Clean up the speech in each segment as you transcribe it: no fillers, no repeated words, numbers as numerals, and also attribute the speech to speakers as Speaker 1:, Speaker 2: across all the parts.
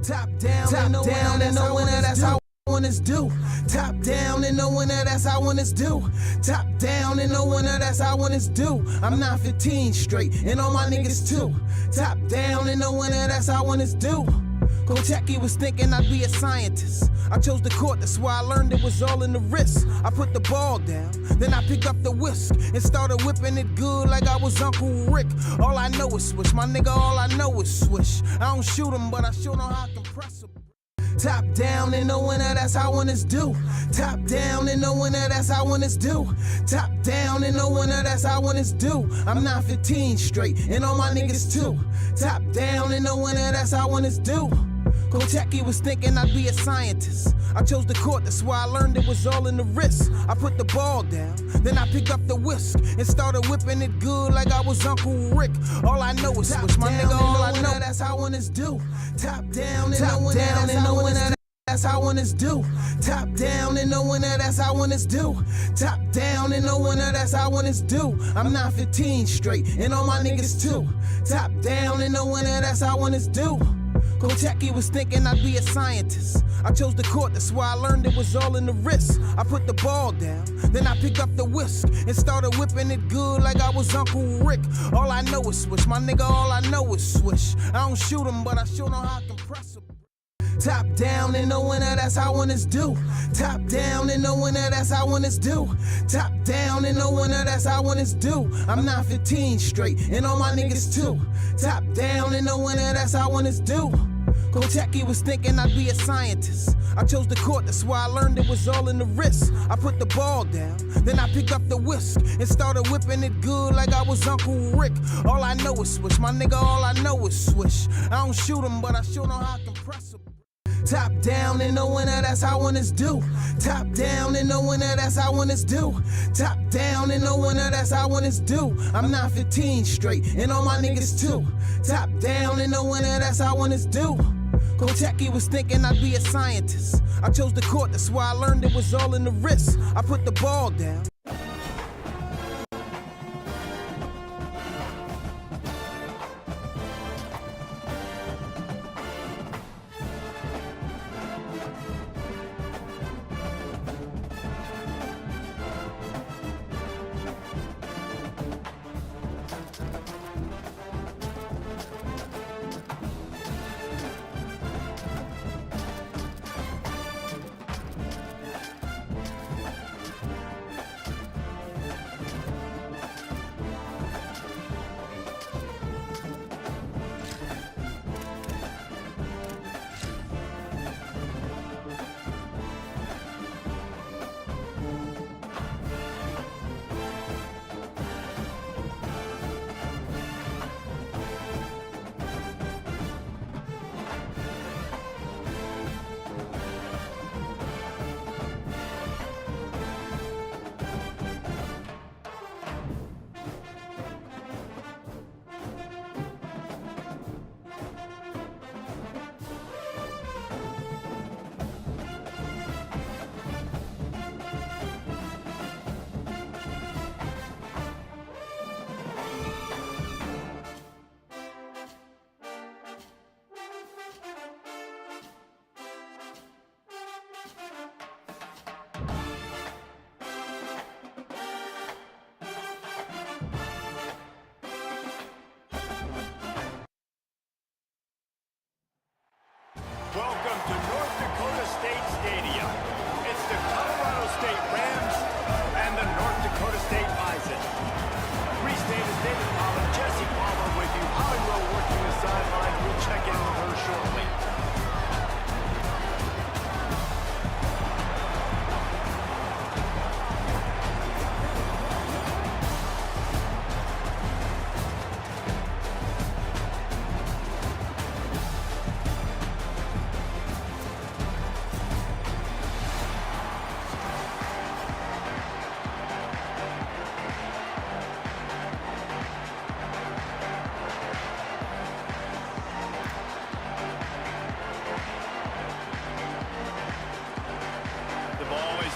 Speaker 1: Top down and no winner, that's how winners do. Top down and no winner, that's how winners do. Top down and no winner, that's how winners do. I'm 915 straight, and all my niggas too. Top down and no winner, that's how winners do. Kocheki was thinking I'd be a scientist. I chose the court, that's why I learned it was all in the wrist. I put the ball down, then I picked up the whisk and started whipping it good like I was Uncle Rick. All I know is swish, my nigga, all I know is swish. I don't shoot them, but I sure know how to compress them. Top down and no winner, that's how winners do. Top down and no winner, that's how winners do. Top down and no winner, that's how winners do. I'm 915 straight, and all my niggas too. Top down and no winner, that's how winners do. Kocheki was thinking I'd be a scientist. I chose the court, that's why I learned it was all in the wrist. I put the ball down, then I picked up the whisk and started whipping it good like I was Uncle Rick. All I know is swish, my nigga, all I know, that's how winners do. Top down and no winner, that's how winners do. That's how winners do. Top down and no winner, that's how winners do. Top down and no winner, that's how winners do. I'm 915 straight, and all my niggas too. Top down and no winner, that's how winners do. Kocheki was thinking I'd be a scientist. I chose the court, that's why I learned it was all in the wrist. I put the ball down, then I picked up the whisk and started whipping it good like I was Uncle Rick. All I know is swish, my nigga, all I know is swish. I don't shoot them, but I sure know how to compress them. Top down and no winner, that's how winners do. Top down and no winner, that's how winners do. Top down and no winner, that's how winners do. I'm 915 straight, and all my niggas too. Top down and no winner, that's how winners do. Kocheki was thinking I'd be a scientist. I chose the court, that's why I learned it was all in the wrist. I put the ball down, then I picked up the whisk and started whipping it good like I was Uncle Rick. All I know is swish, my nigga, all I know is swish. I don't shoot them, but I sure know how to compress them. Top down and no winner, that's how winners do. Top down and no winner, that's how winners do. Top down and no winner, that's how winners do. I'm 915 straight, and all my niggas too. Top down and no winner, that's how winners do. Kocheki was thinking I'd be a scientist. I chose the court, that's why I learned it was all in the wrist. I put the ball down.
Speaker 2: Welcome to North Dakota State Stadium. It's the Colorado State Rams and the North Dakota State Bison. Free State is David Pollock, Jesse Palmer with you. Holly Rowe working the sidelines. We'll check in with her shortly.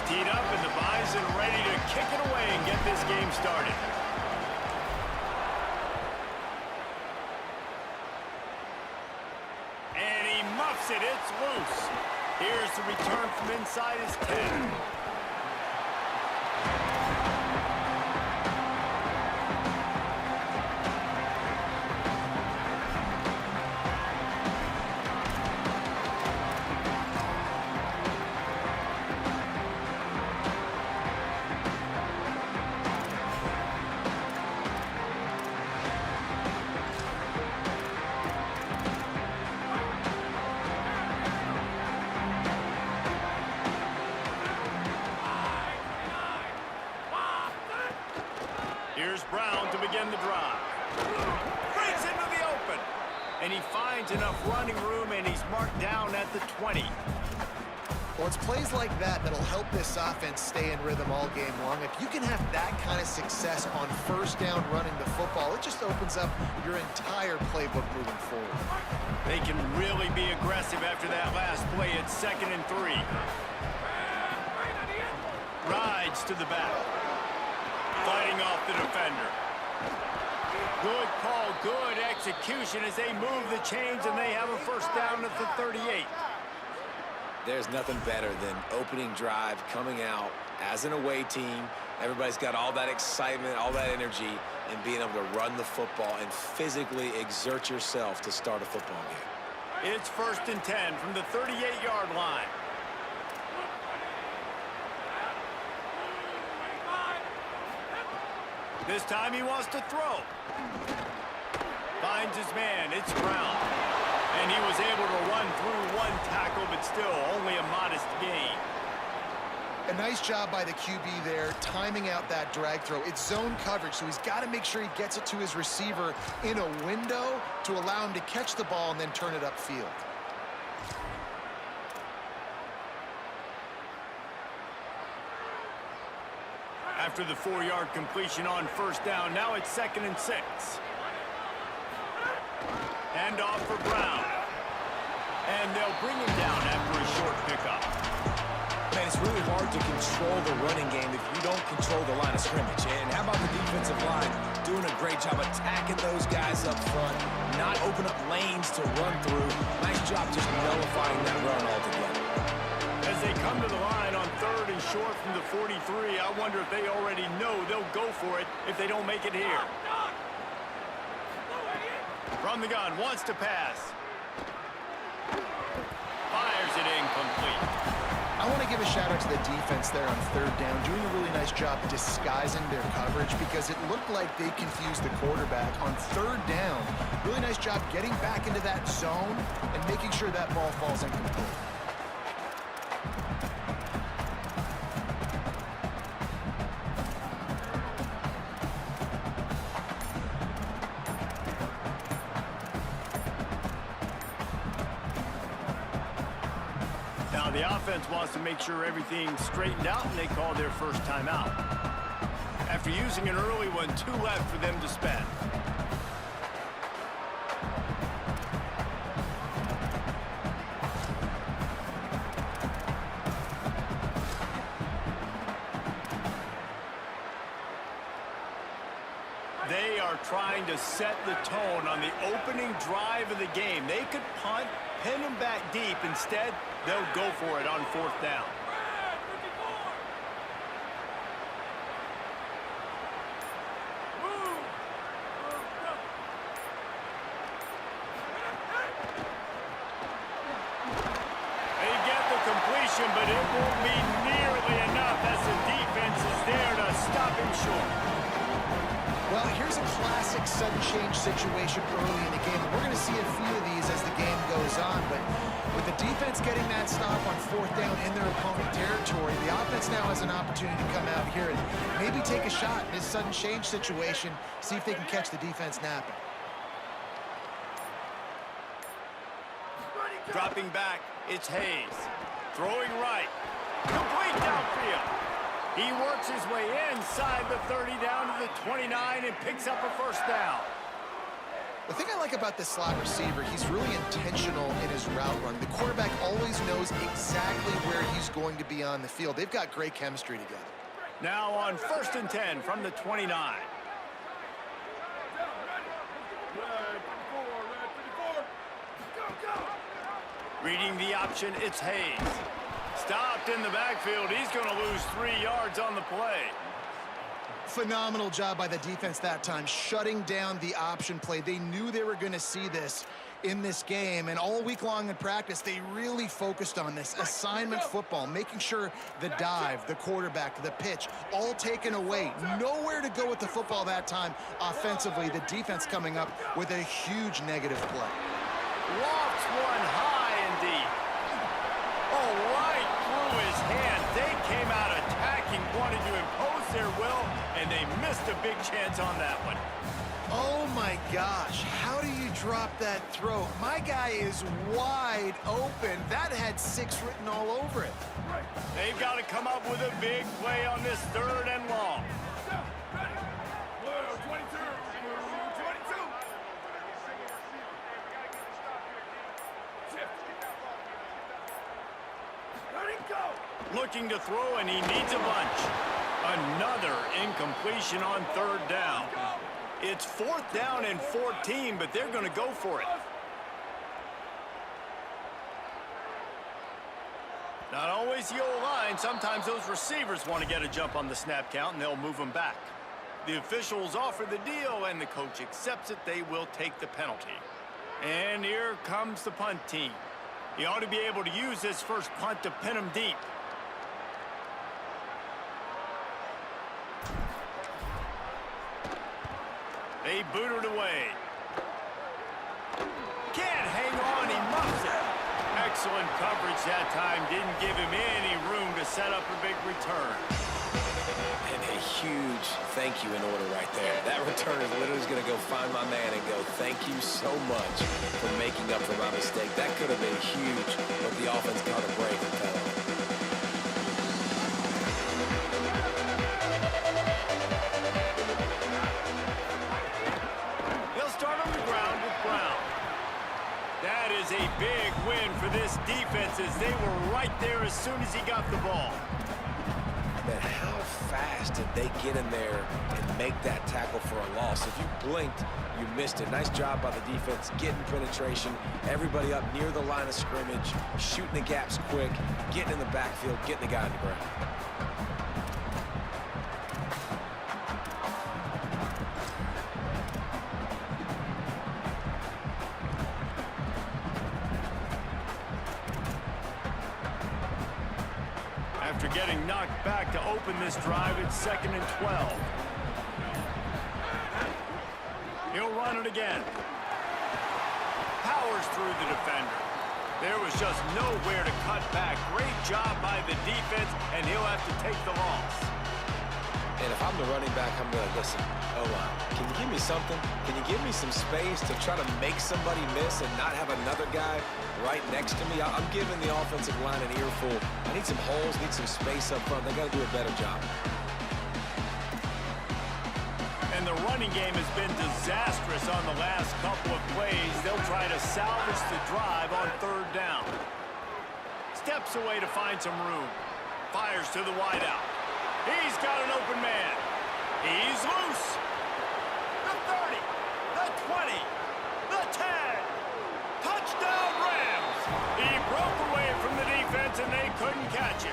Speaker 2: Teed up and the Bison ready to kick it away and get this game started. And he muffs fakes it. It's loose. Here's the return from inside his 10. Here's Brown to begin the drive. Breaks into the open. And he finds enough running room, and he's marked down at the 20.
Speaker 3: Well, it's plays like that that'll help this offense stay in rhythm all game long. If you can have that kind of success on first down running the football, it just opens up your entire playbook moving forward.
Speaker 2: They can really be aggressive after that last play. It's 2nd and 3. Rides to the back. Fighting off the defender. Good call, good execution as they move the chains, and they have a first down at the 38.
Speaker 4: There's nothing better than opening drive, coming out as an away team. Everybody's got all that excitement, all that energy, and being able to run the football and physically exert yourself to start a football game.
Speaker 2: It's 1st and 10 from the 38-yard line. This time he wants to throw. Finds his man. It's Brown. And he was able to run through one tackle, but still only a modest gain.
Speaker 3: A nice job by the QB there, timing out that drag throw. It's zone coverage, so he's got to make sure he gets it to his receiver in a window to allow him to catch the ball and then turn it upfield.
Speaker 2: After the 4-yard completion on first down, now it's 2nd and 6. Hand off for Brown. And they'll bring him down after a short pickup.
Speaker 4: Man, it's really hard to control the running game if you don't control the line of scrimmage. And how about the defensive line doing a great job attacking those guys up front, not open up lanes to run through. Nice job just nullifying that run altogether.
Speaker 2: As they come to the line on 3rd and short from the 43, I wonder if they already know they'll go for it if they don't make it here. From the gun, wants to pass. Fires it incomplete.
Speaker 3: I want to give a shout out to the defense there on 3rd down, doing a really nice job disguising their coverage because it looked like they confused the quarterback on 3rd down. Really nice job getting back into that zone and making sure that ball falls incomplete.
Speaker 2: Now the offense wants to make sure everything's straightened out, and they call their first timeout. After using an early one, 2 left for them to spend. They are trying to set the tone on the opening drive of the game. They could punt, pin them back deep. Instead, they'll go for it on 4th down. They get the completion, but it won't be nearly enough as the defense is there to stop him short.
Speaker 3: Well, here's a classic sudden change situation early in the game. We're going to see a few of these as the game goes on, but with the defense getting that stop on 4th down in their opponent territory, the offense now has an opportunity to come out here and maybe take a shot in this sudden change situation, see if they can catch the defense napping.
Speaker 2: Dropping back, it's Hayes. Throwing right. Complete downfield. He works his way inside the 30 down to the 29 and picks up a first down.
Speaker 3: The thing I like about this slot receiver, he's really intentional in his route run. The quarterback always knows exactly where he's going to be on the field. They've got great chemistry together.
Speaker 2: Now on 1st and 10 from the 29. Reading the option, it's Hayes. Stopped in the backfield. He's going to lose 3 yards on the play.
Speaker 3: Phenomenal job by the defense that time, shutting down the option play. They knew they were going to see this in this game, and all week long in practice, they really focused on this assignment football, making sure the dive, the quarterback, the pitch, all taken away. Nowhere to go with the football that time offensively. The defense coming up with a huge negative play.
Speaker 2: Lofts one high and deep. Oh, right through his hand. They came out attacking, wanted to impose their will, and they missed a big chance on that one.
Speaker 3: Oh my gosh, how do you drop that throw? My guy is wide open. That had 6 written all over it.
Speaker 2: They've got to come up with a big play on this 3rd and long. Looking to throw, and he needs a bunch. Another incompletion on 3rd down. It's 4th down and 14, but they're going to go for it. Not always the old line. Sometimes those receivers want to get a jump on the snap count, and they'll move them back. The officials offer the deal, and the coach accepts it. They will take the penalty. And here comes the punt team. He ought to be able to use this first punt to pin him deep. They boot it away. Can't hang on, he muffs it. Excellent coverage that time. Didn't give him any room to set up a big return.
Speaker 4: And a huge thank you in order right there. That return is literally going to go find my man and go, thank you so much for making up for my mistake. That could have been huge, but the offense caught a break and fell.
Speaker 2: That is a big win for this defense as they were right there as soon as he got the ball.
Speaker 4: Man, how fast did they get in there and make that tackle for a loss? If you blinked, you missed it. Nice job by the defense, getting penetration, everybody up near the line of scrimmage, shooting the gaps quick, getting in the backfield, getting the guy on the ground.
Speaker 2: After getting knocked back to open this drive, it's 2nd and 12. He'll run it again. Powers through the defender. There was just nowhere to cut back. Great job by the defense, and he'll have to take the loss.
Speaker 4: And if I'm the running back, I'm going to listen. O-line, can you give me something? Can you give me some space to try to make somebody miss and not have another guy right next to me? I'm giving the offensive line an earful. I need some holes, need some space up front. They got to do a better job.
Speaker 2: And the running game has been disastrous on the last couple of plays. They'll try to salvage the drive on 3rd down. Steps away to find some room. Fires to the wideout. He's got an open man. He's loose. The 30, the 20, the 10. Touchdown Rams. He broke away from the defense and they couldn't catch him.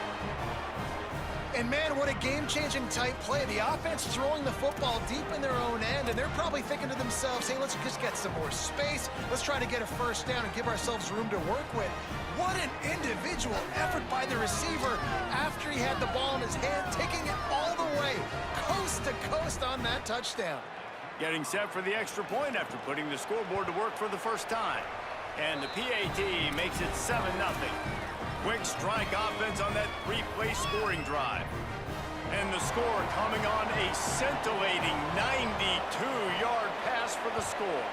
Speaker 3: And man, what a game-changing type play. The offense throwing the football deep in their own end, and they're probably thinking to themselves, hey, let's just get some more space. Let's try to get a 1st down and give ourselves room to work with. What an individual effort by the receiver after he had the ball in his hand, taking it all the way, coast to coast on that touchdown.
Speaker 2: Getting set for the extra point after putting the scoreboard to work for the first time. And the PAT makes it 7-0. Quick strike offense on that 3-play scoring drive. And the score coming on a scintillating 92-yard pass for the score.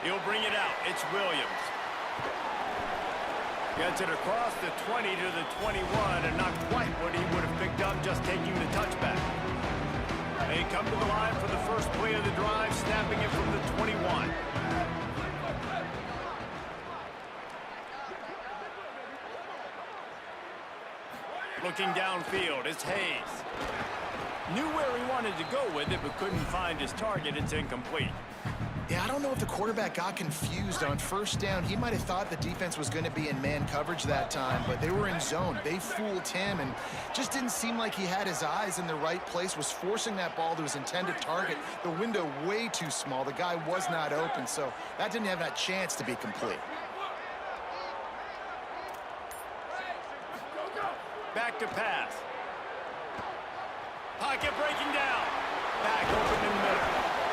Speaker 2: He'll bring it out. It's Williams. Gets it across the 20 to the 21, and not quite what he would have picked up just taking the touchback. They come to the line for the first play of the drive, snapping it from the 21. Looking downfield, it's Hayes. Knew where he wanted to go with it, but couldn't find his target. It's incomplete.
Speaker 3: Yeah, I don't know if the quarterback got confused on first down. He might have thought the defense was going to be in man coverage that time, but they were in zone. They fooled him and just didn't seem like he had his eyes in the right place, was forcing that ball to his intended target. The window way too small. The guy was not open, so that didn't have that chance to be complete.
Speaker 2: Back to pass. Pocket breaking down. Back open in the middle.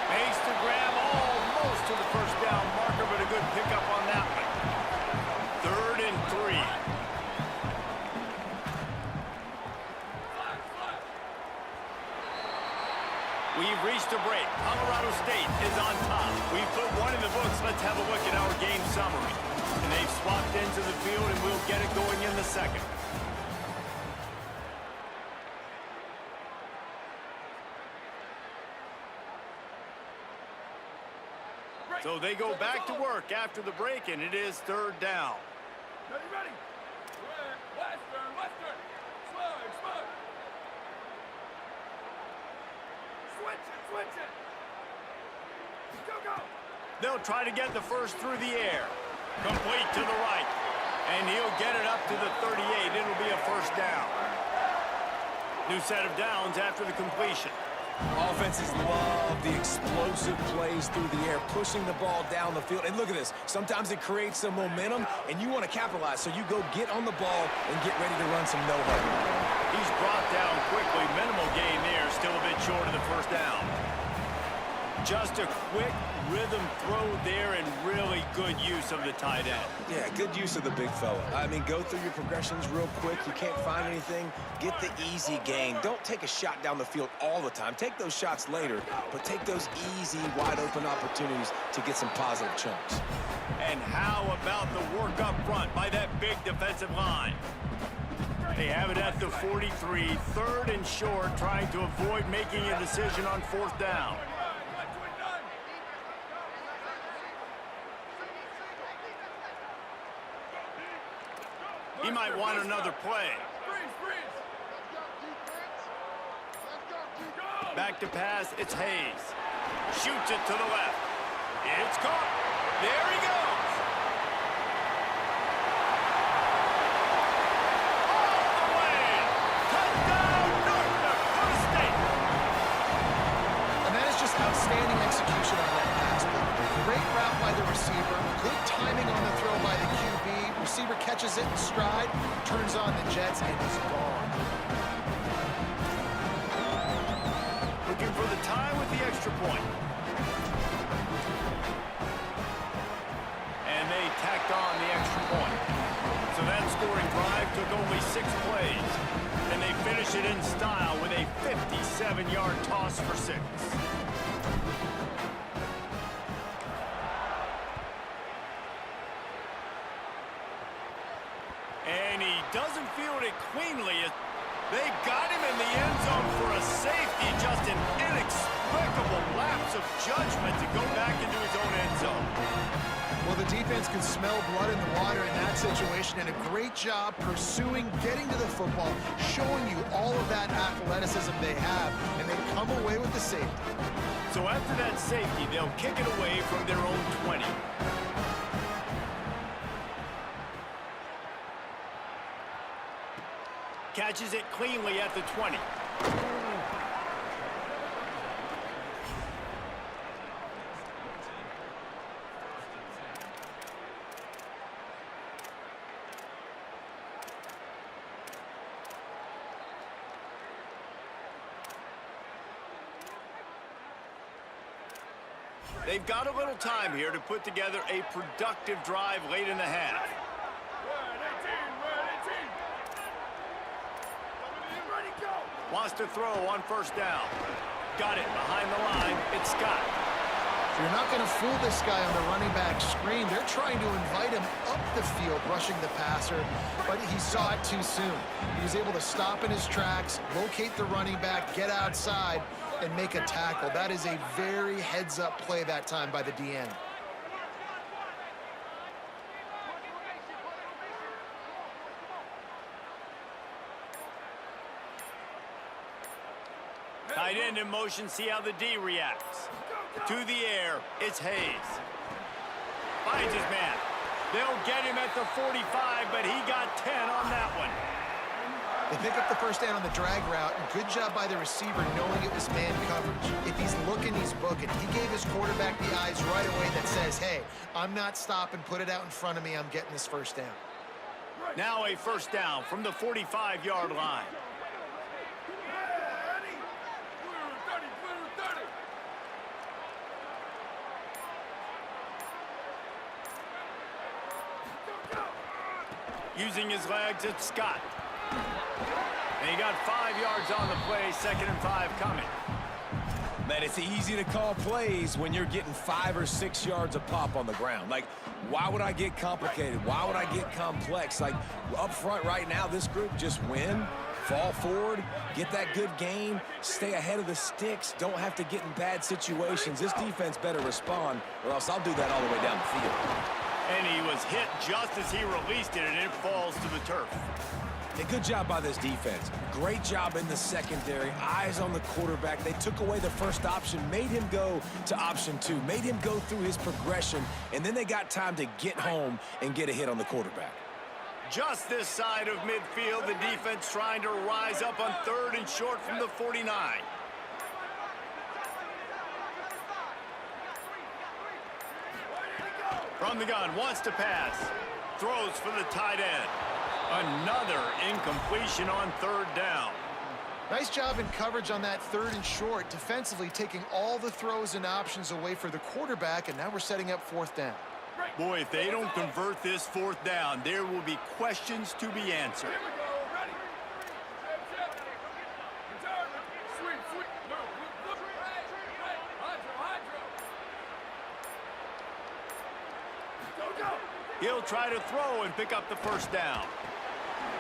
Speaker 2: Makes the grab almost to the first down marker, but a good pickup on that one. 3rd and 3. We've reached a break. Colorado State is on top. We've put one in the books. Let's have a look at our game summary. And they've swapped ends of the field, and we'll get it going in the second. So they go back to work after the break, and it is 3rd down.
Speaker 5: Ready. Western. Slug. Switch it. Go.
Speaker 2: They'll try to get the first through the air. Complete to the right. And he'll get it up to the 38. It'll be a first down. New set of downs after the completion.
Speaker 4: Offenses love the explosive plays through the air, pushing the ball down the field. And look at this. Sometimes it creates some momentum, and you want to capitalize. So you go get on the ball and get ready to run some no-huddle.
Speaker 2: He's brought down quickly. Minimal gain there. Still a bit short of the first down. Just a quick rhythm throw there and really good use of the tight end.
Speaker 4: Yeah, good use of the big fella. I mean, go through your progressions real quick. You can't find anything. Get the easy gain. Don't take a shot down the field all the time. Take those shots later, but take those easy, wide-open opportunities to get some positive chunks.
Speaker 2: And how about the work up front by that big defensive line? They have it at the 43, 3rd and short, trying to avoid making a decision on 4th down. He might want another play. Back to pass, it's Hayes. Shoots it to the left. It's caught. There he goes. All the way. Touchdown, North Dakota State.
Speaker 3: And that is just outstanding execution on that pass. Great route by the receiver. Good timing on the throw by the QB. Receiver catches it in stride, turns on the jets, and is gone.
Speaker 2: Looking for the tie with the extra point. And they tacked on the extra point. So that scoring drive took only 6 plays. And they finish it in style with a 57-yard toss for 6. And he doesn't field it cleanly. They got him in the end zone for a safety. Just an inexplicable lapse of judgment to go back into his own end zone.
Speaker 3: Well, the defense can smell blood in the water in that situation, and a great job pursuing, getting to the football, showing you all of that athleticism they have, and they come away with the safety.
Speaker 2: So after that safety, they'll kick it away from their own 20. Catches it cleanly at the 20. They've got a little time here to put together a productive drive late in the half. Wants to throw on first down. Got it behind the line. It's Scott.
Speaker 3: You're not going to fool this guy on the running back screen. They're trying to invite him up the field, rushing the passer, but he saw it too soon. He was able to stop in his tracks, locate the running back, get outside, and make a tackle. That is a very heads-up play that time by the DN.
Speaker 2: Tight end in motion, see how the D reacts. To the air, it's Hayes. Finds his man. They'll get him at the 45, but he got 10 on that one.
Speaker 3: They pick up the first down on the drag route, and good job by the receiver knowing it was man coverage. If he's looking, he's booking. He gave his quarterback the eyes right away that says, hey, I'm not stopping, put it out in front of me, I'm getting this first down.
Speaker 2: Now a first down from the 45-yard line.
Speaker 5: Ready? Clear 30, clear 30.
Speaker 2: Using his legs, it's Scott. And he got 5 yards on the play, 2nd and 5 coming.
Speaker 4: Man, it's easy to call plays when you're getting 5 or 6 yards a pop on the ground. Like, why would I get complicated? Why would I get complex? Like, up front right now, this group just win, fall forward, get that good gain, stay ahead of the sticks, don't have to get in bad situations. This defense better respond, or else I'll do that all the way down the field.
Speaker 2: And he was hit just as he released it, and it falls to the turf.
Speaker 4: A good job by this defense. Great job in the secondary. Eyes on the quarterback. They took away the first option, made him go to option 2, made him go through his progression, and then they got time to get home and get a hit on the quarterback.
Speaker 2: Just this side of midfield, the defense trying to rise up on 3rd and short from the 49. From the gun, wants to pass. Throws for the tight end. Another incompletion on 3rd down.
Speaker 3: Nice job in coverage on that 3rd and short, defensively taking all the throws and options away for the quarterback, and now we're setting up 4th down.
Speaker 2: Boy, if they don't convert this 4th down, there will be questions to be answered.
Speaker 5: Here we go. Ready? Chip, chip. Return. Sweep, sweep. No, look. Hey, Hydro. Go.
Speaker 2: He'll try to throw and pick up the first down.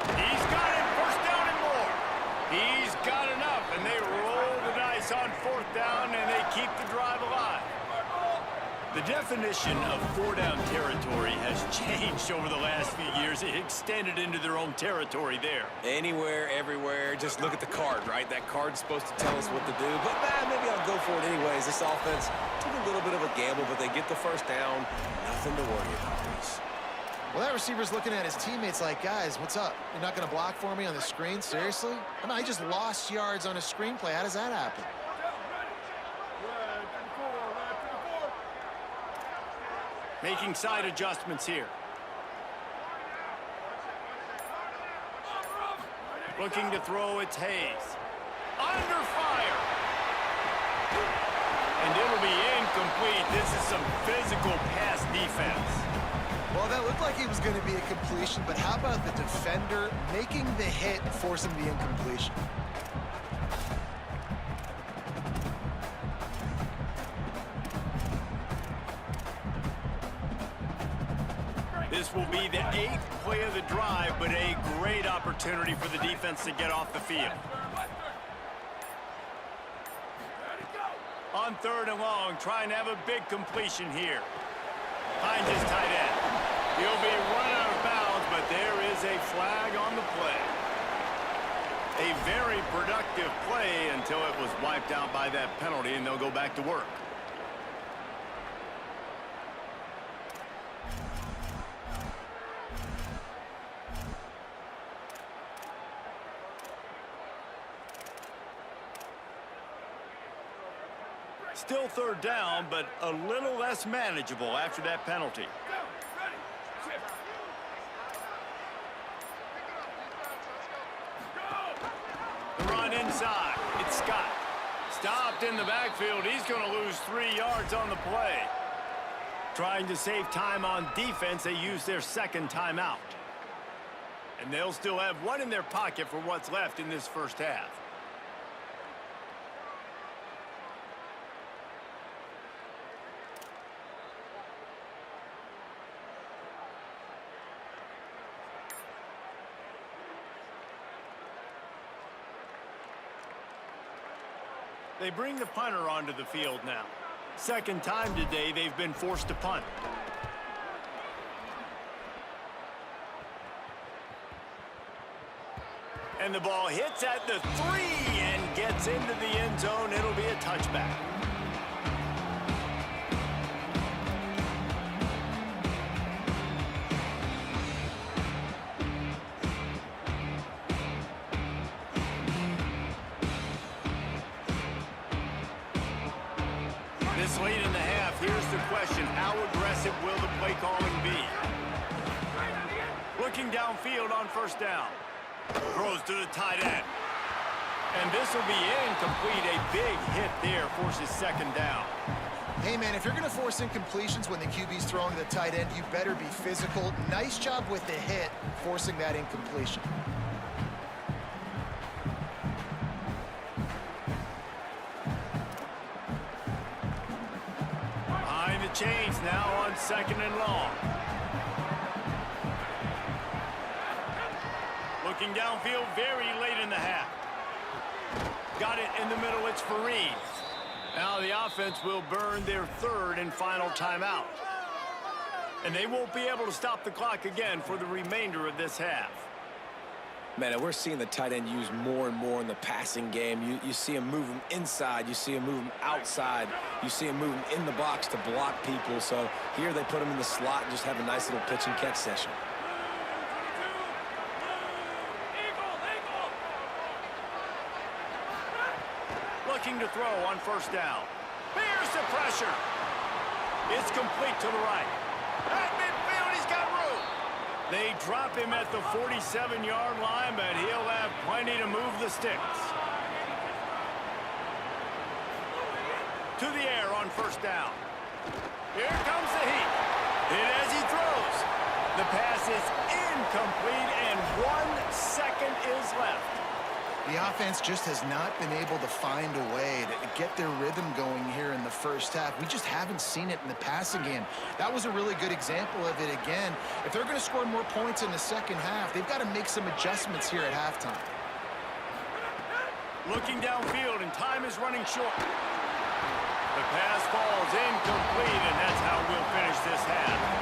Speaker 2: He's got it, 1st down and more. He's got enough, and they roll the dice on 4th down, and they keep the drive alive. The definition of 4-down territory has changed over the last few years. It extended into their own territory there.
Speaker 4: Anywhere, everywhere, just look at the card, right? That card's supposed to tell us what to do, but maybe I'll go for it anyways. This offense took a little bit of a gamble, but they get the first down. Nothing to worry about, Reese.
Speaker 3: Well, that receiver's looking at his teammates like, guys, what's up? You're not going to block for me on the screen? Seriously? I mean, I just lost yards on a screenplay. How does that happen?
Speaker 2: Making side adjustments here. Looking to throw, it's Hayes. Under fire. And it'll be incomplete. This is some physical pass defense.
Speaker 3: Well, that looked like it was going to be a completion, but how about the defender making the hit and forcing the incompletion?
Speaker 2: This will be the 8th play of the drive, but a great opportunity for the defense to get off the field. On 3rd and long, trying to have a big completion here. Finds his tight end. He'll be run out of bounds, but there is a flag on the play. A very productive play until it was wiped out by that penalty, and they'll go back to work. Still 3rd down, but a little less manageable after that penalty. The run inside. It's Scott. Stopped in the backfield. He's going to lose 3 yards on the play. Trying to save time on defense, they use their 2nd timeout. And they'll still have one in their pocket for what's left in this first half. They bring the punter onto the field now. 2nd time today they've been forced to punt. And the ball hits at the 3 and gets into the end zone. It'll be a touchback. play calling be. Looking downfield on first down. Throws to the tight end. And this will be incomplete. A big hit there forces second down.
Speaker 3: Hey, man, if you're going to force incompletions when the QB's throwing to the tight end, you better be physical. Nice job with the hit, forcing that incompletion.
Speaker 2: Behind the chains now on second and long. Looking downfield very late in the half. Got it in the middle, it's Fareed. Now the offense will burn their third and final timeout. And they won't be able to stop the clock again for the remainder of this half.
Speaker 4: Man, and we're seeing the tight end used more and more in the passing game. You see him move him inside. You see him move him outside. You see him move him in the box to block people. So here they put him in the slot and just have a nice little pitch and catch session.
Speaker 2: Looking to throw on first down. Here's the pressure. It's complete to the right. At midfield, he's got room. They drop him at the 47-yard line, but he'll have plenty to move the sticks. To the air on first down. Here comes the heat. Hit as he throws. The pass is incomplete, and 1 second is left.
Speaker 3: The offense just has not been able to find a way to get their rhythm going here in the first half. We just haven't seen it in the passing game. That was a really good example of it again. If they're going to score more points in the second half, they've got to make some adjustments here at halftime.
Speaker 2: Looking downfield, and time is running short. The pass falls incomplete, and that's how we'll finish this half.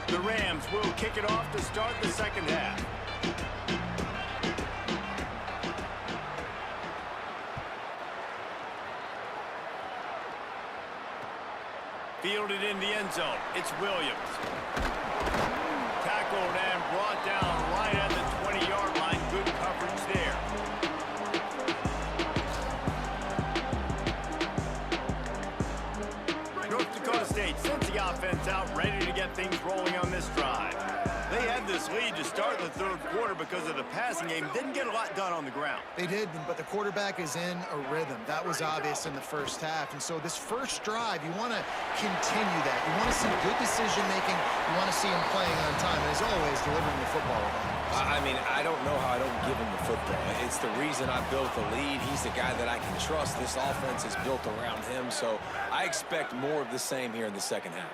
Speaker 2: The Rams will kick it off to start the second half. Fielded in the end zone. It's Williams. Tackled and brought down right at the 20-yard line. Good coverage there. North Dakota State sends the offense out, ready to get things rolling on this drive. They had this lead to start the third quarter because of the passing game. Didn't get a lot done on the ground.
Speaker 3: They did, but the quarterback is in a rhythm. That was obvious in the first half. And so this first drive, you want to continue that. You want to see good decision-making. You want to see him playing on time. And as always, delivering the football.
Speaker 4: I mean, I don't know how I don't give him the football. It's the reason I built the lead. He's the guy that I can trust. This offense is built around him. So I expect more of the same here in the second half.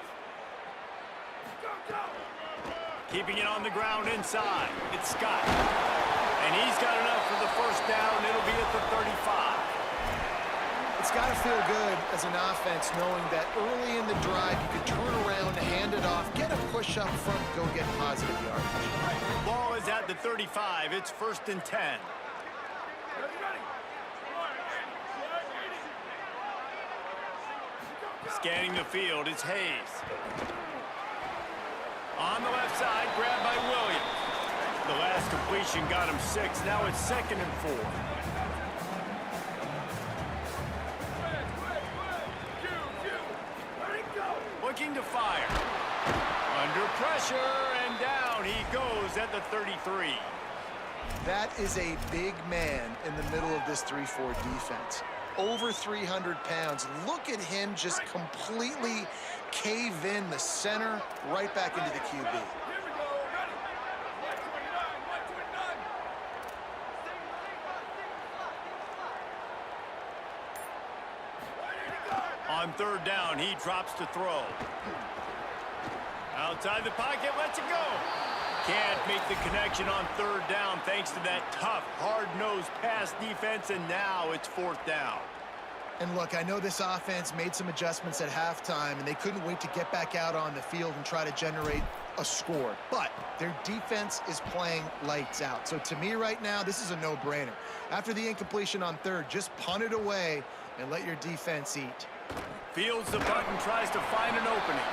Speaker 2: Keeping it on the ground inside. It's Scott. And he's got enough for the first down. It'll be at the 35.
Speaker 3: It's got to feel good as an offense knowing that early in the drive you could turn around, hand it off, get a push up front, go get positive yardage.
Speaker 2: Ball is at the 35. It's 1st and 10. Scanning the field, it's Hayes. On the left side, grabbed by Williams. The last completion got him 6. Now it's 2nd and 4. Looking to fire. Under pressure, and down he goes at the 33.
Speaker 3: That is a big man in the middle of this 3-4 defense. Over 300 pounds. Look at him just completely cave in the center, right back into the QB.
Speaker 2: On third down, he drops to throw. Outside the pocket, lets it go. Can't make the connection on third down thanks to that tough, hard-nosed pass defense, and now it's 4th down.
Speaker 3: And look, I know this offense made some adjustments at halftime, and they couldn't wait to get back out on the field and try to generate a score. But their defense is playing lights out. So to me right now, this is a no-brainer. After the incompletion on third, just punt it away and let your defense eat.
Speaker 2: Fields the button, tries to find an opening.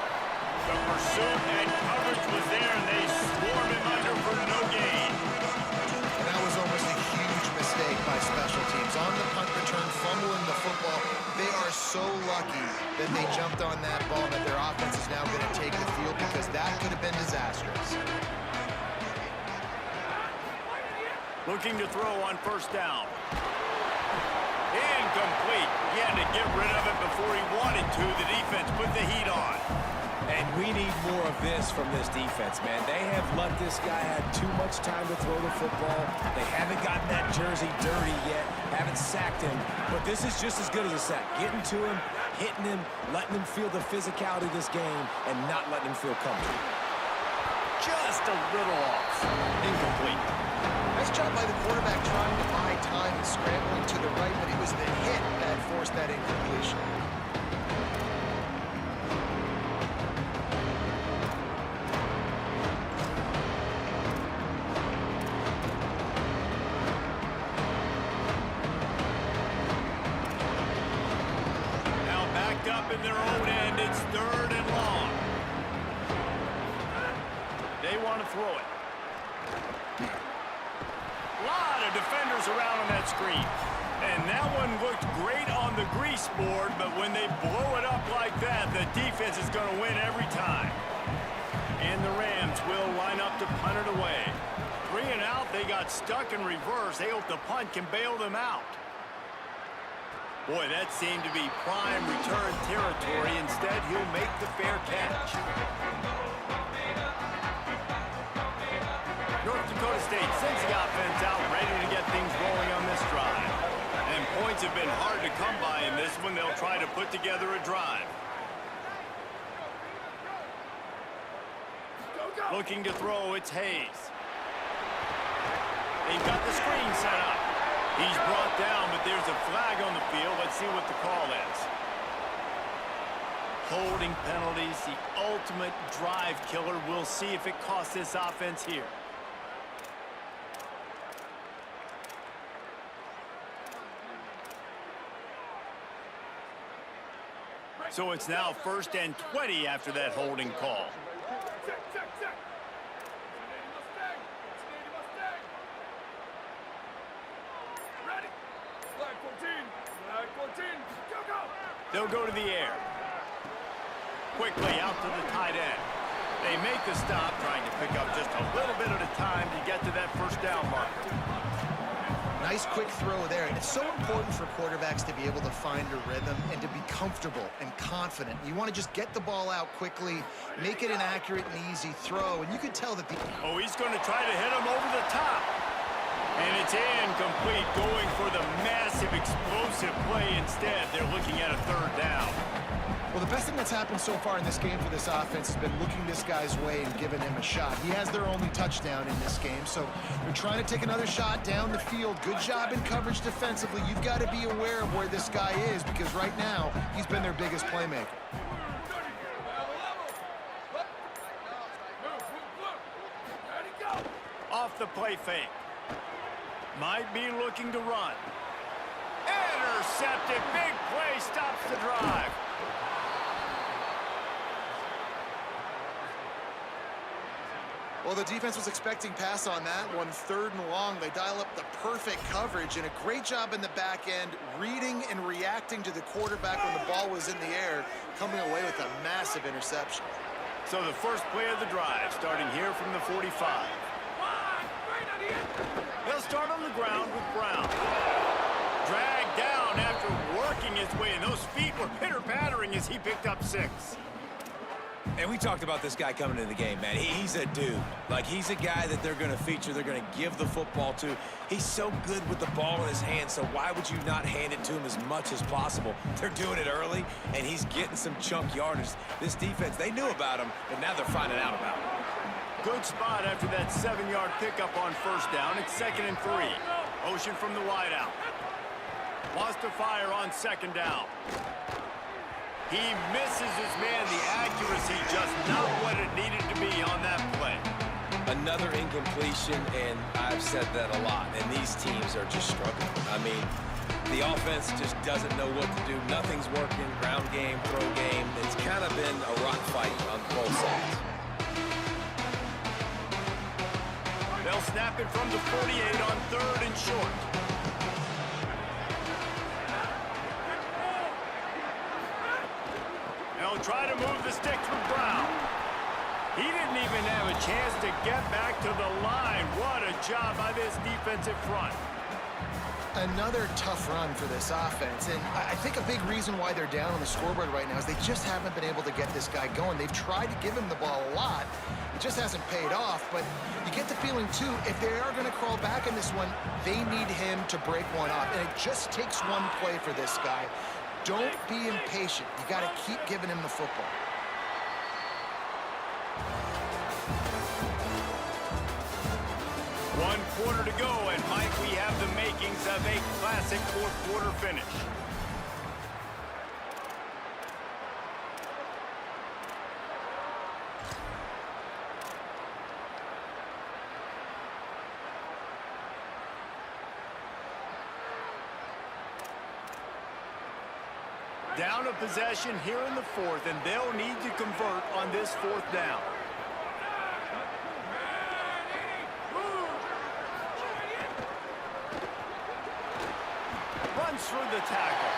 Speaker 2: The pursuit and coverage was there, and they swarm him under for no gain.
Speaker 3: And that was almost a huge mistake by special teams. On the punt return, fumbling the football. They are so lucky that they jumped on that ball, that their offense is now going to take the field, because that could have been disastrous.
Speaker 2: Looking to throw on first down. Incomplete. He had to get rid of it before he wanted to. The defense put the heat on.
Speaker 4: And we need more of this from this defense, man. They have let this guy have too much time to throw the football. They haven't gotten that jersey dirty yet, haven't sacked him. But this is just as good as a sack. Getting to him, hitting him, letting him feel the physicality of this game, and not letting him feel comfortable.
Speaker 2: Just a little off. Incomplete.
Speaker 3: Nice job by the quarterback trying to buy time and scrambling to the right, but it was the hit that forced that incompletion.
Speaker 2: Now backed up in their own end. It's 3rd and long. They want to throw it. Lot of defenders around on that screen. And that one looked great on the grease board, but when they blow it up like that, the defense is going to win every time. And the Rams will line up to punt it away. 3 and out, they got stuck in reverse. They hope the punt can bail them out. Boy, that seemed to be prime return territory. Instead, he'll make the fair catch. North Dakota State sends the offense out, ready to get things rolling on this drive. And points have been hard to come by in this one. They'll try to put together a drive. Looking to throw, it's Hayes. They've got the screen set up. He's brought down, but there's a flag on the field. Let's see what the call is. Holding penalties, the ultimate drive killer. We'll see if it costs this offense here. So it's now 1st and 20 after that holding call.
Speaker 5: Check. Ready. Flag 14, go.
Speaker 2: They'll go to the air. Quickly out to the tight end. They make the stop, trying to pick up just a little bit at a time to get to that first down marker.
Speaker 3: Nice quick throw there, and it's so important for quarterbacks to be able to find a rhythm and to be comfortable and confident. You want to just get the ball out quickly, make it an accurate and easy throw, and you can tell that the...
Speaker 2: Oh, he's going to try to hit him over the top. And it's incomplete, going for the massive explosive play instead. They're looking at a 3rd down.
Speaker 3: Well, the best thing that's happened so far in this game for this offense has been looking this guy's way and giving him a shot. He has their only touchdown in this game, so they're trying to take another shot down the field. Good job in coverage defensively. You've got to be aware of where this guy is, because right now, he's been their biggest playmaker.
Speaker 2: Off the play fake. Might be looking to run. Intercepted. Big play stops the drive.
Speaker 3: Well, the defense was expecting pass on that one. 3rd and long. They dial up the perfect coverage and a great job in the back end, reading and reacting to the quarterback when the ball was in the air, coming away with a massive interception.
Speaker 2: So the first play of the drive, starting here from the 45. They'll start on the ground with Brown. Dragged down after working his way, and those feet were pitter-pattering as he picked up 6.
Speaker 4: And we talked about this guy coming into the game, man. He's a dude. Like, he's a guy that they're going to feature, they're going to give the football to. He's so good with the ball in his hand, so why would you not hand it to him as much as possible? They're doing it early, and he's getting some chunk yardage. This defense, they knew about him, but now they're finding out about him.
Speaker 2: Good spot after that 7-yard pickup on first down. It's 2nd and 3. Ocean from the wideout. Wants to fire on 2nd down. He misses his man. The accuracy just not what it needed to be on that play.
Speaker 4: Another incompletion, and I've said that a lot, and these teams are just struggling. I mean, The offense just doesn't know what to do. Nothing's working. Ground game, throw game. It's kind of been a rock fight on both sides.
Speaker 2: They'll snap it from the 48 on 3rd and short. They'll try to move the sticks with Brown. He didn't even have a chance to get back to the line. What a job by this defensive front.
Speaker 3: Another tough run for this offense, and I think a big reason why they're down on the scoreboard right now is they just haven't been able to get this guy going. They've tried to give him the ball a lot. It just hasn't paid off, but you get the feeling, too, if they are going to crawl back in this one, they need him to break one off, and it just takes one play for this guy. Don't be impatient. You got to keep giving him the football.
Speaker 2: One quarter to go, and Mike, we have the makings of a classic fourth-quarter finish. Down a possession here in the 4th, and they'll need to convert on this 4th down. Runs through the tackle.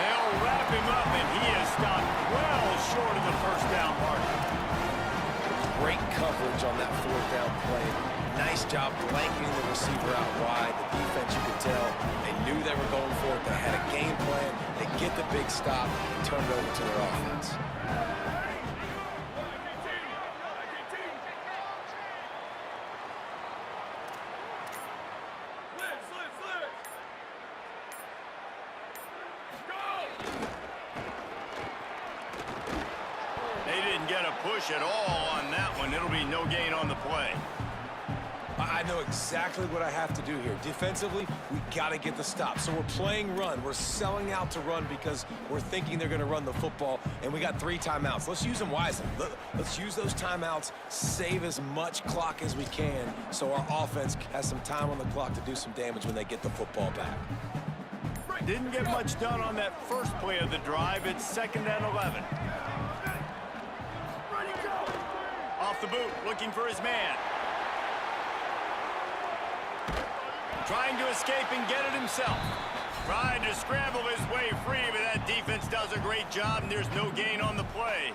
Speaker 2: They'll wrap him up, and he is stopped well short of the first down marker.
Speaker 4: Great coverage on that 4th down play. Nice job blanketing the receiver out wide. The defense, you could tell, they knew they were going for it. They had a game plan. They get the big stop and turn it over to their offense.
Speaker 2: They didn't get a push at all on that one. It'll be no gain on the play.
Speaker 4: I know exactly what I have to do here. Defensively, we got to get the stop. So we're playing run. We're selling out to run because we're thinking they're going to run the football, and we got 3 timeouts. Let's use them wisely. Let's use those timeouts, save as much clock as we can so our offense has some time on the clock to do some damage when they get the football back.
Speaker 2: Didn't get much done on that first play of the drive. It's 2nd and 11. Off the boot, looking for his man. Trying to escape and get it himself. Tried to scramble his way free, but that defense does a great job, and there's no gain on the play.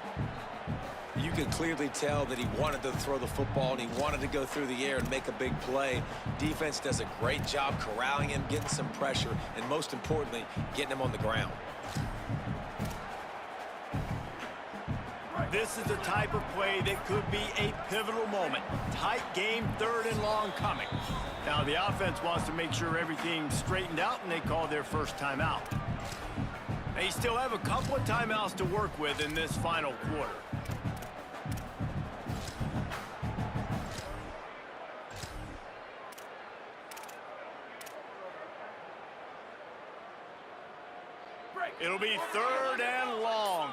Speaker 4: You could clearly tell that he wanted to throw the football and he wanted to go through the air and make a big play. Defense does a great job corralling him, getting some pressure, and most importantly, getting him on the ground.
Speaker 2: This is the type of play that could be a pivotal moment. Tight game, 3rd and long coming. Now the offense wants to make sure everything's straightened out, and they call their first timeout. They still have a couple of timeouts to work with in this final quarter. It'll be 3rd and long.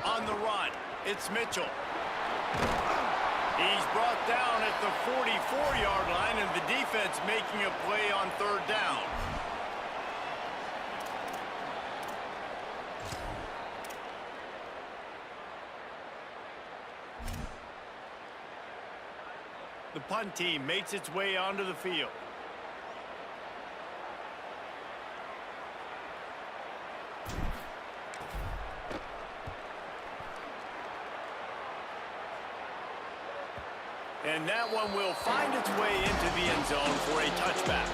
Speaker 2: On the run, it's Mitchell. He's brought down at the 44-yard line, and the defense making a play on 3rd down. The punt team makes its way onto the field. And that one will find its way into the end zone for a touchback.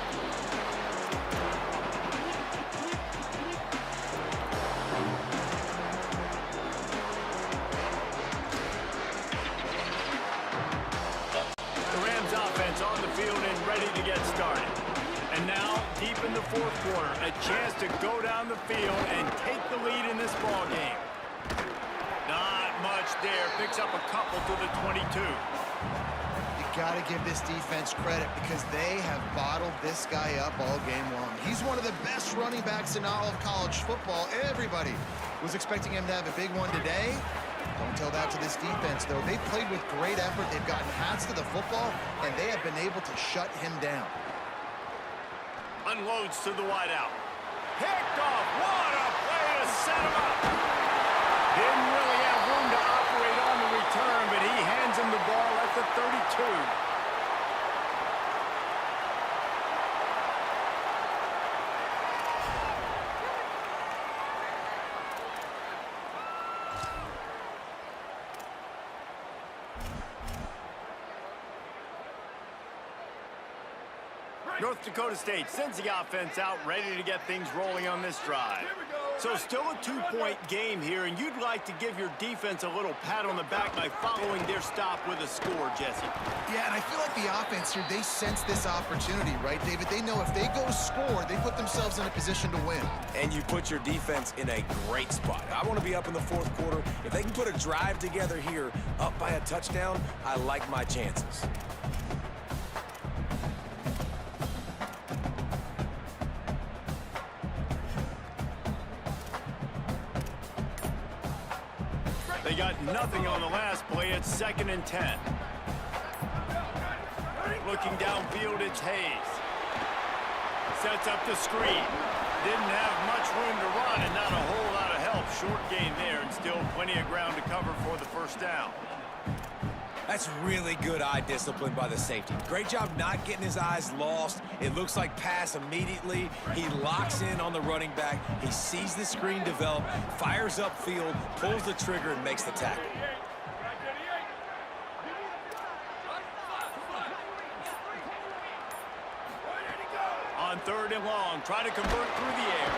Speaker 2: The Rams offense on the field and ready to get started. And now, deep in the 4th quarter, a chance to go down the field and take the lead in this ball game. Not much there. Picks up a couple to the 22.
Speaker 3: Got to give this defense credit because they have bottled this guy up all game long. He's one of the best running backs in all of college football. Everybody was expecting him to have a big one today. Don't tell that to this defense, though. They've played with great effort. They've gotten hats to the football, and they have been able to shut him down.
Speaker 2: Unloads to the wideout. Picked off. What a play to set him up. Didn't really have room to operate on the return, but he hands him the ball at the 32. North Dakota State sends the offense out, ready to get things rolling on this drive. So still a 2-point game here, and you'd like to give your defense a little pat on the back by following their stop with a score, Jesse.
Speaker 3: Yeah, and I feel like the offense here, they sense this opportunity, right, David? They know if they go score, they put themselves in a position to win.
Speaker 4: And you put your defense in a great spot. I want to be up in the fourth quarter. If they can put a drive together here, up by a touchdown, I like my chances.
Speaker 2: They got nothing on the last play. It's 2nd and 10. Looking downfield, it's Hayes. Sets up the screen. Didn't have much room to run and not a whole lot of help. Short gain there and still plenty of ground to cover for the first down.
Speaker 4: That's really good eye discipline by the safety. Great job not getting his eyes lost. It looks like pass immediately. He locks in on the running back. He sees the screen develop, fires upfield, pulls the trigger, and makes the tackle.
Speaker 2: On 3rd and long, trying to convert through the air.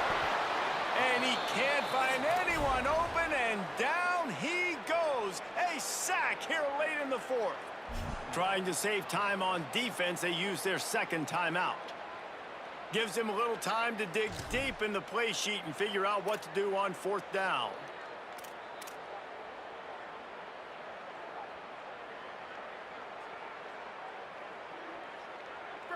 Speaker 2: And he can't find anyone open, and down he goes. A sack here late in the 4th. Trying to save time on defense, they use their 2nd timeout. Gives him a little time to dig deep in the play sheet and figure out what to do on 4th down.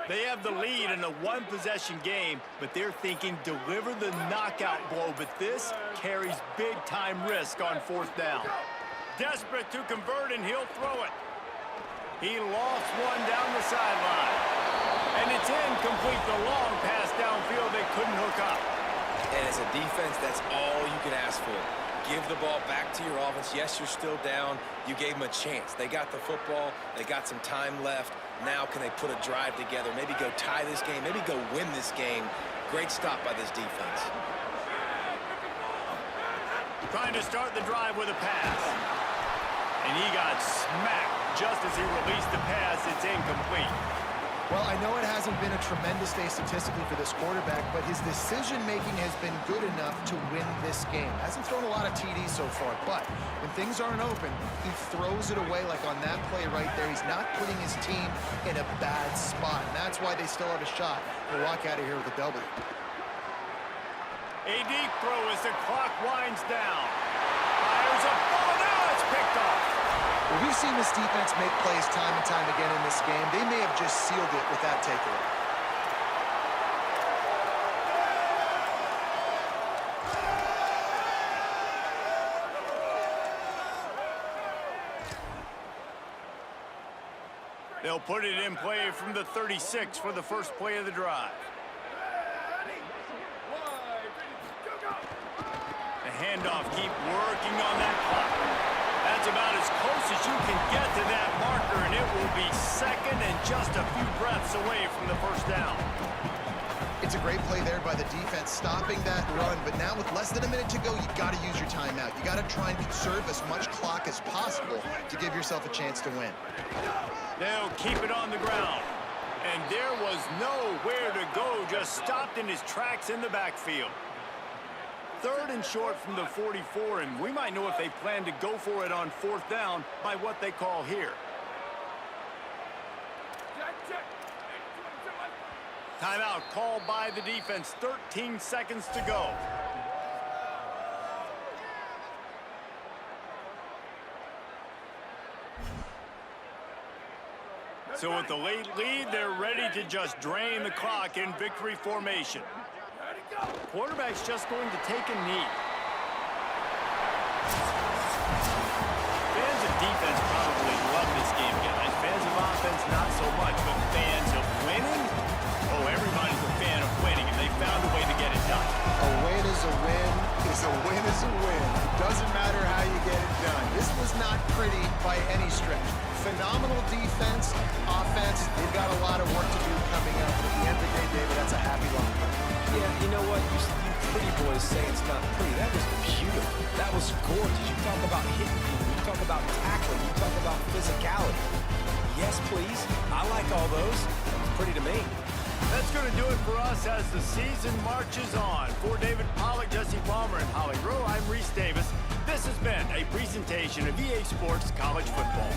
Speaker 2: They have the lead in a one-possession game, but they're thinking deliver the knockout blow, but this carries big-time risk on 4th down. Desperate to convert, and he'll throw it. He lost one down the sideline. And it's incomplete. The long pass downfield they couldn't hook up.
Speaker 4: And as a defense, that's all you can ask for. Give the ball back to your offense. Yes, you're still down. You gave them a chance. They got the football. They got some time left. Now can they put a drive together? Maybe go tie this game. Maybe go win this game. Great stop by this defense.
Speaker 2: Trying to start the drive with a pass. And he got smacked just as he released the pass. It's incomplete.
Speaker 3: Well, I know it hasn't been a tremendous day statistically for this quarterback, but his decision-making has been good enough to win this game. Hasn't thrown a lot of TDs so far, but when things aren't open, he throws it away like on that play right there. He's not putting his team in a bad spot, and that's why they still have a shot to walk out of here with a W.
Speaker 2: A deep throw as the clock winds down. Fires a ball, now it's picked off.
Speaker 3: Well, we've seen this defense make plays time and time again in this game. They may have just sealed it with that takeaway.
Speaker 2: They'll put it in play from the 36 for the first play of the drive. The handoff, keep working on that clock. That's about as close as you can get to that marker, and it will be 2nd and just a few breaths away from the first down.
Speaker 3: It's a great play there by the defense, stopping that run, but now with less than a minute to go, you got to use your timeout. You got to try and conserve as much clock as possible to give yourself a chance to win.
Speaker 2: They'll keep it on the ground. And there was nowhere to go, just stopped in his tracks in the backfield. 3rd and short from the 44, and we might know if they plan to go for it on 4th down by what they call here. Timeout called by the defense, 13 seconds to go. So with the late lead, they're ready to just drain the clock in victory formation. Quarterback's just going to take a knee. defense probably love this game, guys. Fans of offense, not so much, but fans of winning? Oh, everybody's a fan of winning, and they found a way to get it done.
Speaker 3: A win is a win is a win is a win. Doesn't matter how you get it done. This was not pretty by any stretch. Phenomenal defense, offense. They've got a lot of work to do coming up. But at the end of the day, David, that's a happy locker room.
Speaker 4: Yeah, you know what? You pretty boys say it's not pretty. That was beautiful. That was gorgeous. You talk about hitting people. You talk about tackling. You talk about physicality. Yes, please. I like all those. It's pretty to me.
Speaker 2: That's going to do it for us as the season marches on. For David Pollack, Jesse Palmer, and Holly Rowe, I'm Reese Davis. This has been a presentation of EA Sports College Football.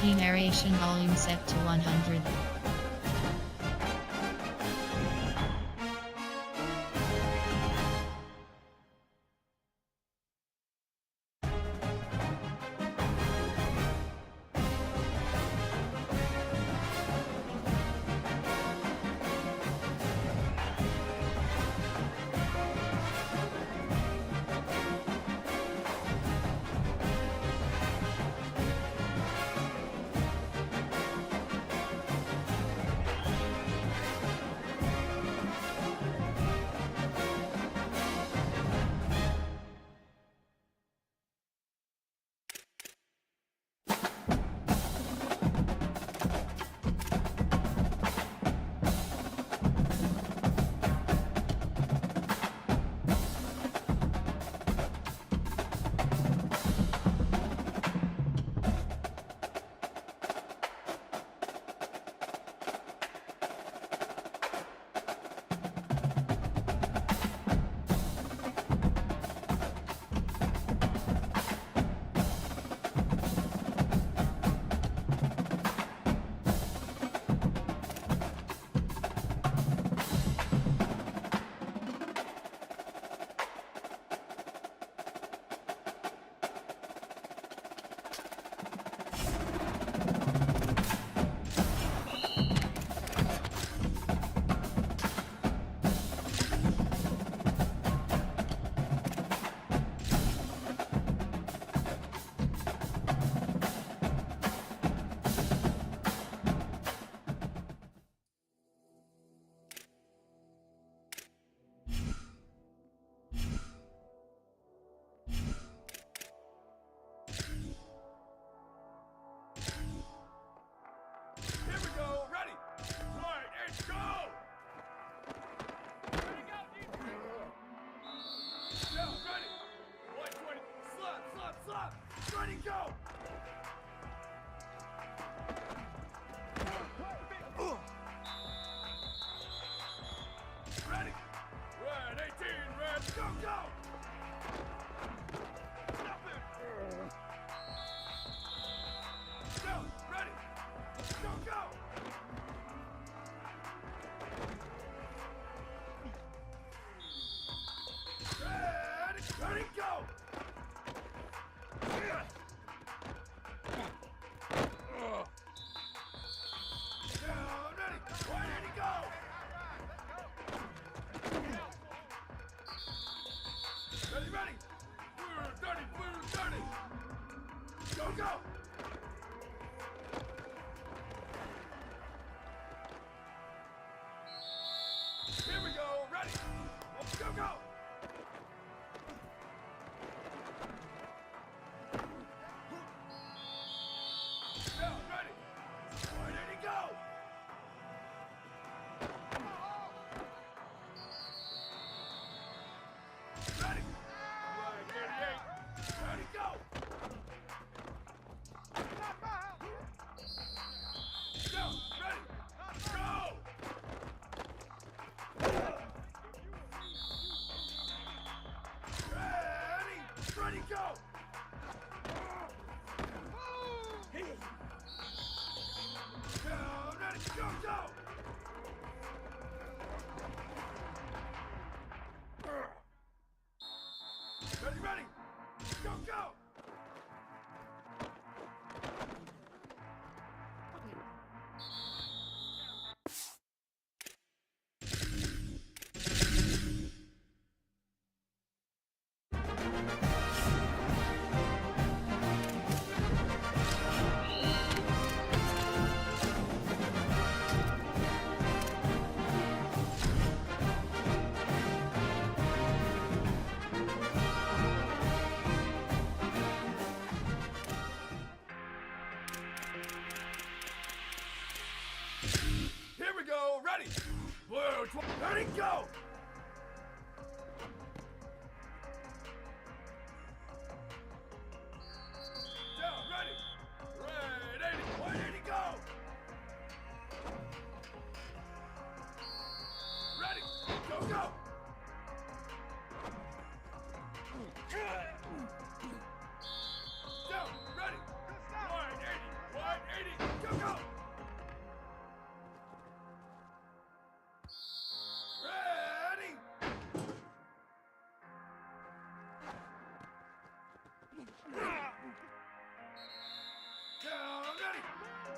Speaker 6: key narration volume set to 100.
Speaker 5: Here we go, ready! Right, and go! Ready, go, defense! Down, ready! 120, slap, slap, slap! Ready, go! Ready! Red 18, red, go, go! Nothing! Down, ready! Go, go! Ready, ready, go! Down, ready, ready, go! Ready, ready! Blue 30, blue 30! Go, go! Here we go, ready! Go, go! Down, ready! Ready, go! Ready! Right, 88! Ready, go! Down, ready! Go! Ready! Ready, go! Down, ready, go, go! Ready, ready! Go, go! Here we go, ready! Blue, ready, go! Down, ready! Red 80, 180, go! Ready, go, go! Down, ready! 180, 180!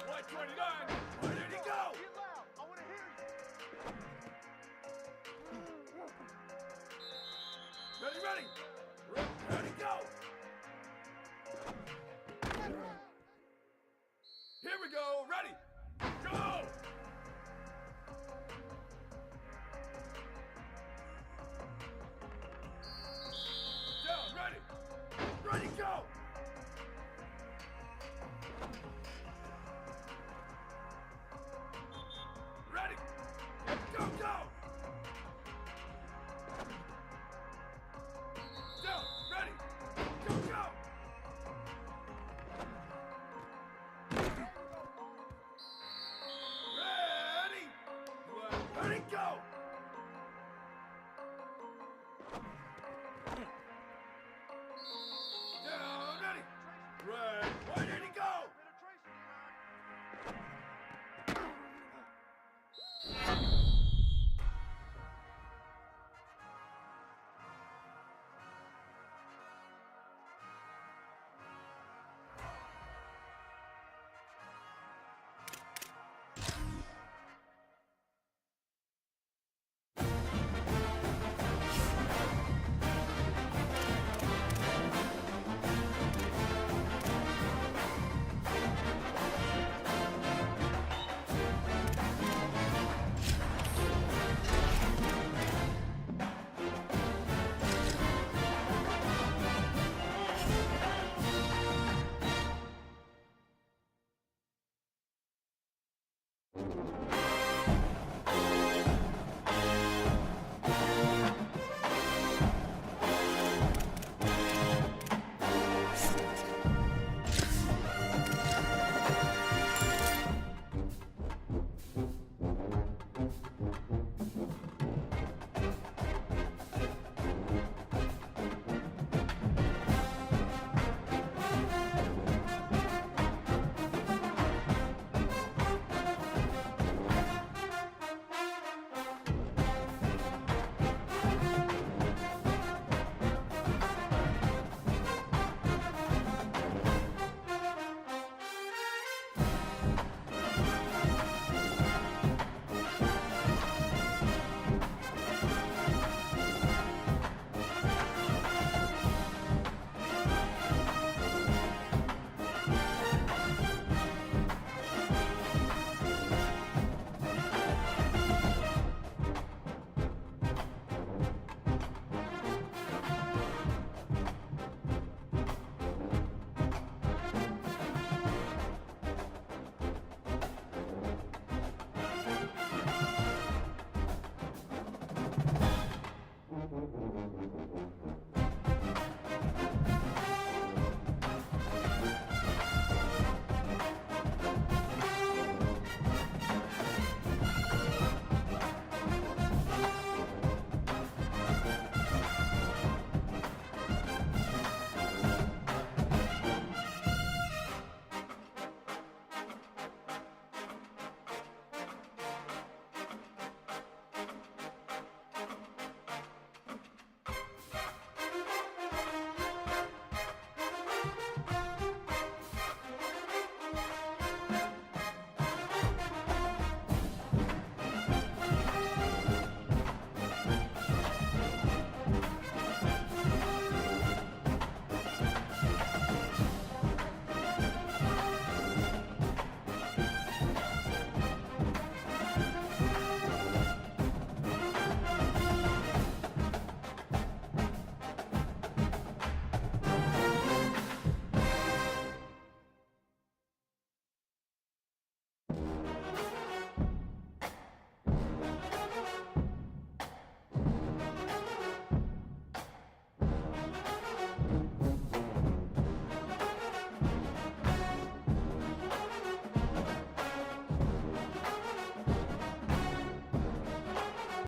Speaker 5: White 29. Where did he go?
Speaker 3: Get loud. I want to hear you.
Speaker 5: Ready, ready. Ready, go. Here we go. Ready. Go. Down, ready. Ready, go. Ready. Go, go. Down, ready. Go, go. Ready. Ready, go. Down, ready. Red. Where did he go?